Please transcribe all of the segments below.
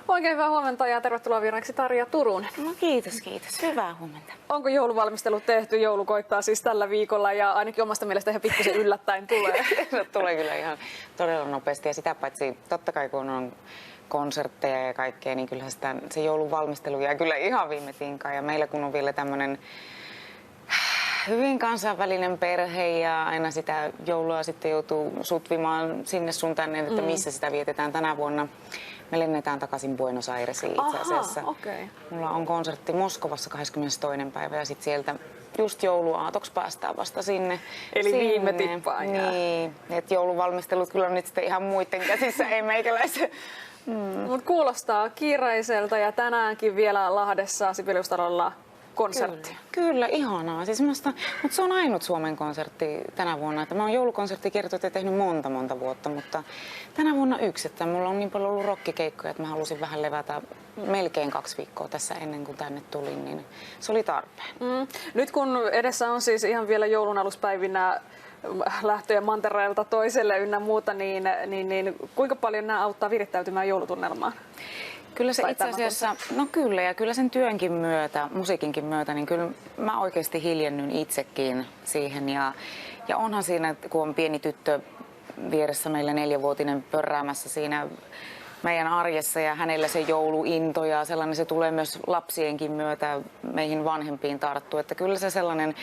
Oikein hyvää huomenta ja tervetuloa vieraksi Tarja Turunen. No kiitos, kiitos. Hyvää huomenta. Onko jouluvalmistelut tehty? Joulu koittaa siis tällä viikolla ja ainakin omasta mielestä ihan pikkusen yllättäen tulee. Tulee kyllä ihan todella nopeasti ja sitä paitsi totta kai kun on konsertteja ja kaikkea, niin kyllähän se joulun valmistelu jää kyllä ihan viime tinkaan. Ja meillä kun on vielä tämmöinen hyvin kansainvälinen perhe ja aina sitä joulua sitten joutuu sutvimaan sinne sun tänne, että missä sitä vietetään tänä vuonna. Me lennetään takaisin Buenos Airesiin itse asiassa. Okay. Mulla on konsertti Moskovassa 22. päivä ja sitten sieltä just jouluaatoksi päästään vasta sinne. Eli viime tippaan. Niin, että jouluvalmistelut kyllä on nyt sitten ihan muiden käsissä, ei meikäläisen. Mut kuulostaa kiireiseltä ja tänäänkin vielä Lahdessa Sibeliustalolla konsertti. Kyllä, ihanaa. Siis mutta se on ainut Suomen konsertti tänä vuonna. Että mä oon joulukonserttikiertoja tehnyt monta vuotta, mutta tänä vuonna yksi. Että mulla on niin paljon ollut rockikeikkoja, että mä halusin vähän levätä melkein 2 viikkoa tässä ennen kuin tänne tulin, niin se oli tarpeen. Nyt kun edessä on siis ihan vielä joulun aluspäivinä lähtöjä mantereelta toiselle ynnä muuta, niin kuinka paljon nämä auttaa virittäytymään joulutunnelmaan? Kyllä se itse asiassa, no kyllä ja kyllä sen työnkin myötä, musiikinkin myötä, niin kyllä mä oikeasti hiljennyn itsekin siihen ja onhan siinä, kun on pieni tyttö vieressä meillä 4-vuotinen pörräämässä siinä meidän arjessa ja hänellä se jouluinto ja sellainen se tulee myös lapsienkin myötä meihin vanhempiin tarttuu, että kyllä se sellainen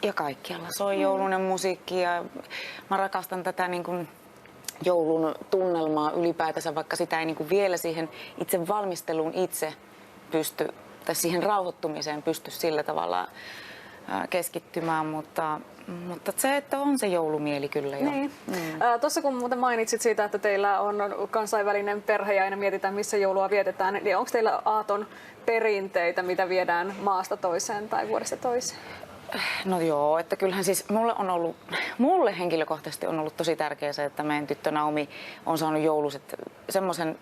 ja kaikkialla soi joulunen musiikki ja mä rakastan tätä niin kuin joulun tunnelmaa ylipäätänsä, vaikka sitä ei niin kuin vielä siihen itse valmisteluun itse pysty, tai siihen rauhoittumiseen pysty sillä tavalla keskittymään, mutta se, että on se joulumieli kyllä jo. Niin. Tuossa kun muuten mainitsit siitä, että teillä on kansainvälinen perhe ja aina mietitään, missä joulua vietetään, niin onko teillä aaton perinteitä, mitä viedään maasta toiseen tai vuodesta toiseen? No joo, että kyllähän siis mulle henkilökohtaisesti on ollut tosi tärkeää se, että meidän tyttö Naomi on saanut semmoisen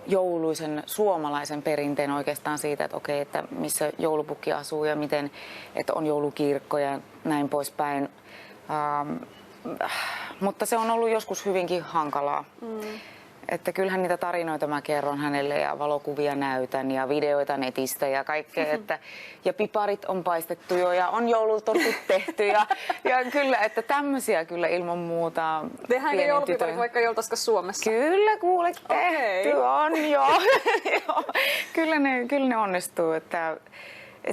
jouluisen suomalaisen perinteen oikeastaan siitä, että okei, että missä joulupukki asuu ja miten, että on joulukirkko ja näin poispäin. Mutta se on ollut joskus hyvinkin hankalaa. Että kyllähän niitä tarinoita mä kerron hänelle ja valokuvia näytän ja videoita netistä ja kaikkea. Ja piparit on paistettu jo ja on joulutortut tehty ja kyllä, että tämmöisiä kyllä ilman muuta. Tehdäänkö joulupiparit vaikka joltaisiko Suomessa? Kyllä kuule, tehty on joo. Kyllä ne onnistuu. Että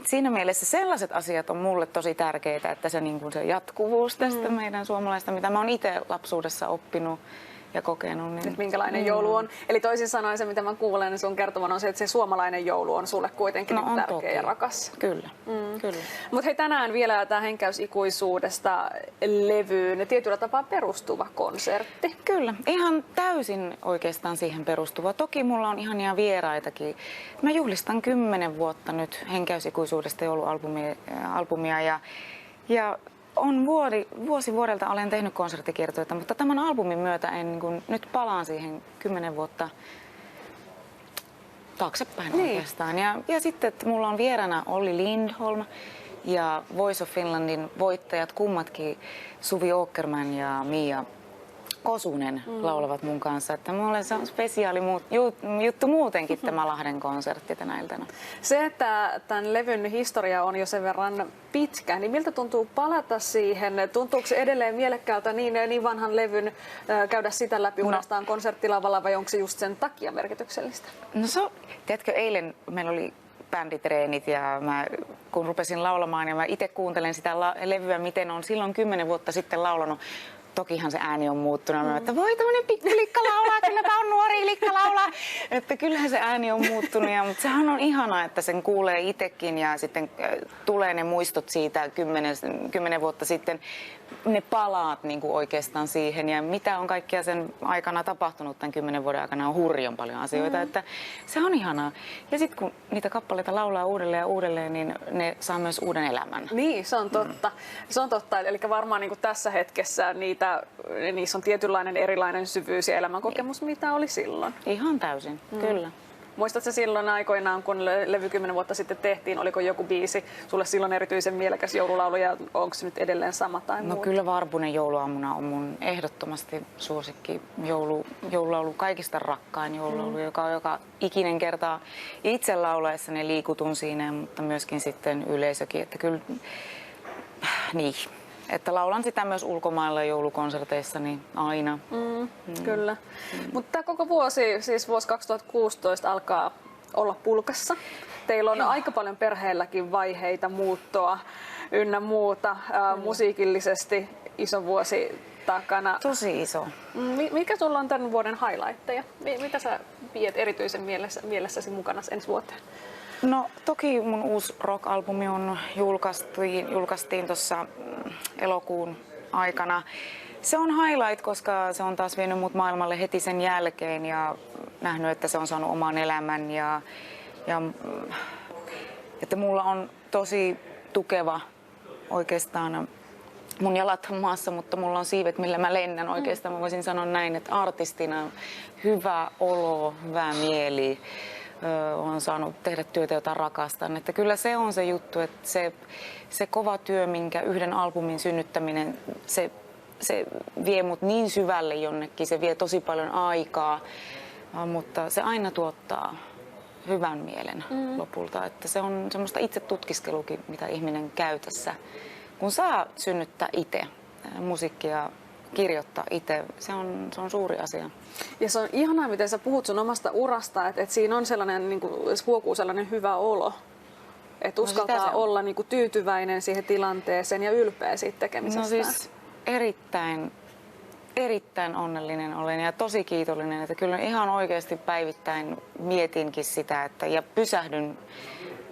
siinä mielessä sellaiset asiat on mulle tosi tärkeitä, että se, niin kuin se jatkuvuus tästä meidän suomalaista, mitä mä oon itse lapsuudessa oppinut ja kokenut. Niin minkälainen joulu on. Eli toisin sanoen se, mitä mä kuulen, niin sun kertovan on se, että se suomalainen joulu on sulle kuitenkin on tärkeä toki. Ja rakas. Kyllä. Mutta hei, tänään vielä tämä Henkäys ikuisuudesta levyyn tietyllä tapaa perustuva konsertti. Kyllä, ihan täysin oikeastaan siihen perustuva. Toki mulla on ihania vieraitakin. Mä juhlistan 10 vuotta nyt Henkäys ikuisuudesta joulualbumia ja on vuosi vuodelta olen tehnyt konserttikiertoita, mutta tämän albumin myötä nyt palaan siihen 10 vuotta taaksepäin oikeastaan. Ja sitten että mulla on vieraana Olli Lindholm ja Voice of Finlandin voittajat, kummatkin Suvi Åkerman ja Mia Kosunen laulavat mun kanssa, että mulle se on spesiaali juttu muutenkin tämä Lahden konsertti tänä iltana. Se, että tämän levyn historia on jo sen verran pitkä, niin miltä tuntuu palata siihen? Tuntuuko se edelleen mielekkäältä niin vanhan levyn käydä sitä läpi uudestaan konserttilavalla vai onko se just sen takia merkityksellistä? No tiedätkö, eilen meillä oli bänditreenit ja kun rupesin laulamaan ja mä itse kuuntelen sitä levyä, miten on silloin 10 vuotta sitten laulanut. Tokihan se ääni on muuttunut. Mä että voi tämmönen pikkulikka laulaa, kylläpä on nuori likka laulaa. Että kyllähän se ääni on muuttunut, mutta sehän on ihanaa, että sen kuulee itsekin ja sitten tulee ne muistot siitä 10 vuotta sitten. Ne palaat niin kuin oikeastaan siihen ja mitä on kaikkia sen aikana tapahtunut tämän 10 vuoden aikana on hurjan paljon asioita, että se on ihanaa. Ja sitten kun niitä kappaleita laulaa uudelleen ja uudelleen, niin ne saa myös uuden elämän. Niin, se on totta. Se on totta, eli varmaan niin kuin tässä hetkessä niissä on tietynlainen erilainen syvyys ja elämänkokemus, mitä oli silloin. Ihan täysin, kyllä. Muistatko silloin aikoinaan, kun levy 10 vuotta sitten tehtiin, oliko joku biisi sulle silloin erityisen mielekäs joululaulu ja onko se nyt edelleen sama tai No muuta? kyllä Varpunen jouluaamuna on mun ehdottomasti suosikki joululaulu, kaikista rakkain joululaulu, joka ikinen kerta itse laulaessani liikutun siinä, mutta myöskin sitten yleisökin, että kyllä niin. Että laulan sitä myös ulkomailla joulukonserteissani aina. Kyllä. Mutta tämä koko vuosi, siis vuosi 2016 alkaa olla pulkassa. Teillä on aika paljon perheelläkin vaiheita, muuttoa ynnä muuta. Musiikillisesti iso vuosi takana. Tosi iso. Mikä sulla on tämän vuoden highlightteja? Mitä sä viet erityisen mielessäsi mukana ensi vuoteen? No toki mun uusi rock-albumi julkaistiin tuossa elokuun aikana. Se on highlight, koska se on taas vienyt mut maailmalle heti sen jälkeen ja nähnyt, että se on saanut oman elämän ja että mulla on tosi tukeva oikeastaan mun jalat on maassa, mutta mulla on siivet, millä mä lennän oikeastaan. Mä voisin sanoa näin, että artistina hyvä olo, hyvä mieli. On saanut tehdä työtä, jota rakastan. Että kyllä se on se juttu, että se kova työ, minkä yhden albumin synnyttäminen, se vie mut niin syvälle jonnekin, se vie tosi paljon aikaa, mutta se aina tuottaa hyvän mielen lopulta. Että se on semmoista itse tutkiskelukin, mitä ihminen käy tässä, kun saa synnyttää itse musiikkia, kirjoittaa itse. Se on suuri asia. Ja se on ihanaa, miten sä puhut sun omasta urasta, että siinä on sellainen, niin kuin, huokuu sellainen hyvä olo. Että uskaltaa olla niin kuin, tyytyväinen siihen tilanteeseen ja ylpeä siitä tekemisestä. No siis erittäin onnellinen olen ja tosi kiitollinen. Että kyllä ihan oikeasti päivittäin mietinkin sitä ja pysähdyn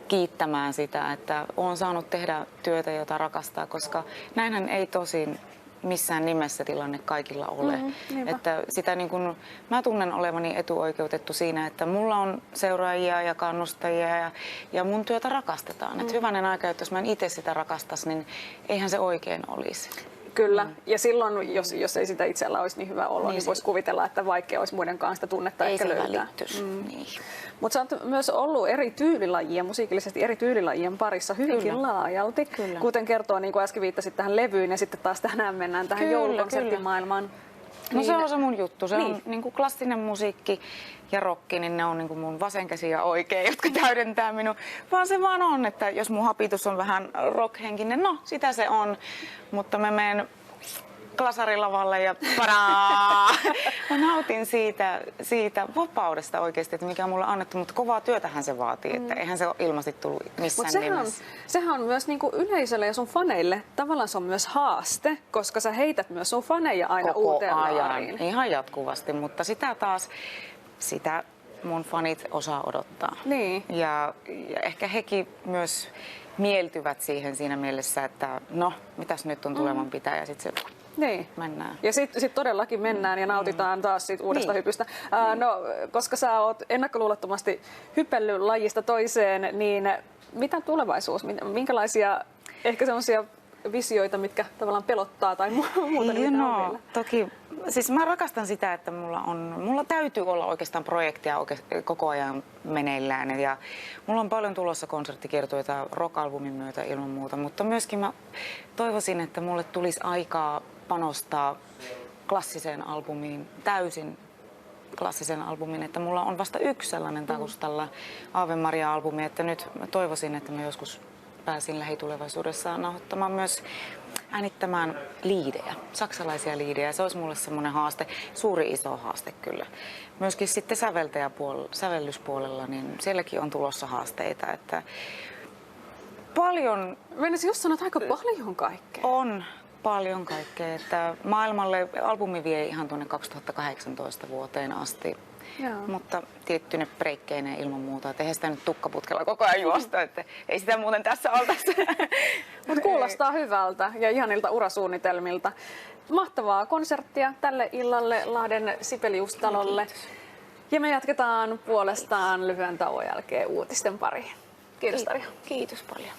kiittämään sitä, että olen saanut tehdä työtä, jota rakastaa, koska näinhän ei tosin missään nimessä tilanne kaikilla ole. Että sitä niin kun, mä tunnen olevani etuoikeutettu siinä, että mulla on seuraajia ja kannustajia ja mun työtä rakastetaan. Että hyvänen aika, että jos mä en itse sitä rakastaisi, niin eihän se oikein olisi. Kyllä, ja silloin, jos ei sitä itsellä olisi niin hyvä olo, niin voisi kuvitella, että vaikea olisi muiden kanssa sitä tunnetta ei ehkä löytää. Niin. Mutta sä oot myös ollut eri tyylilajien, musiikillisesti eri tyylilajien parissa hyvinkin laajalti. Kyllä. Kuten kertoo, niin kuin äsken viittasit tähän levyyn ja sitten taas tänään mennään tähän joulukonserttimaailmaan. No se on se mun juttu. Se on niin kuin klassinen musiikki ja rokki, niin ne on niin kuin mun vasen käsi ja oikein, jotka täydentää minun. Vaan se vaan on, että jos mun hapitus on vähän rockhenkinen, no sitä se on. Mutta mä menen glasarilavalle ja padaa! Mä nautin siitä vapaudesta oikeasti, että mikä on mulle annettu, mutta kovaa työtähän se vaatii, että eihän se ole ilmasti tullut missään nimessä. Sehän on myös niinku yleisölle ja sun faneille, tavallaan se on myös haaste, koska sä heität myös sun faneja aina koko uuteen ajan, laariin. ihan jatkuvasti, mutta sitä mun fanit osaa odottaa. Niin. Ja ehkä hekin myös mieltyvät siihen siinä mielessä, että no, mitäs nyt on tuleman pitää ja sitten se mennään. Ja sitten todellakin mennään ja nautitaan taas siitä uudesta hypystä. No, koska sä oot ennakkoluulottomasti hypellyt lajista toiseen, niin mitä tulevaisuus? Minkälaisia ehkä sellaisia visioita, mitkä tavallaan pelottaa tai muuta? No, toki. Siis mä rakastan sitä, että mulla täytyy olla oikeastaan projekteja koko ajan meneillään. Ja mulla on paljon tulossa konserttikiertueita rock-albumin myötä ilman muuta, mutta myöskin mä toivoisin, että mulle tulisi aikaa panostaa klassiseen albumiin, täysin klassisen albumin, että mulla on vasta yksi sellainen taustalla, Ave Maria-albumi, että nyt mä toivoisin, että mä joskus pääsin lähitulevaisuudessa nauhoittamaan myös äänittämään liidejä, saksalaisia liidejä. Se olisi mulle semmoinen haaste, suuri iso haaste kyllä. Myöskin sitten sävellyspuolella, niin sielläkin on tulossa haasteita, että paljon. Mennäisi jos sanot aika paljon kaikkea. On paljon kaikkea, että maailmalle albumi vie ihan tuonne 2018 vuoteen asti. Joo. Mutta tiettyne breikkeineen ilman muuta, että eihän sitä nyt tukkaputkella koko ajan juosta, että ei sitä muuten tässä oltaisi. Mutta kuulostaa hyvältä ja ihanilta urasuunnitelmilta. Mahtavaa konserttia tälle illalle Lahden Sibelius-talolle. Ja me jatketaan puolestaan lyhyen tauon jälkeen uutisten pariin. Kiitos Tarja. Kiitos paljon.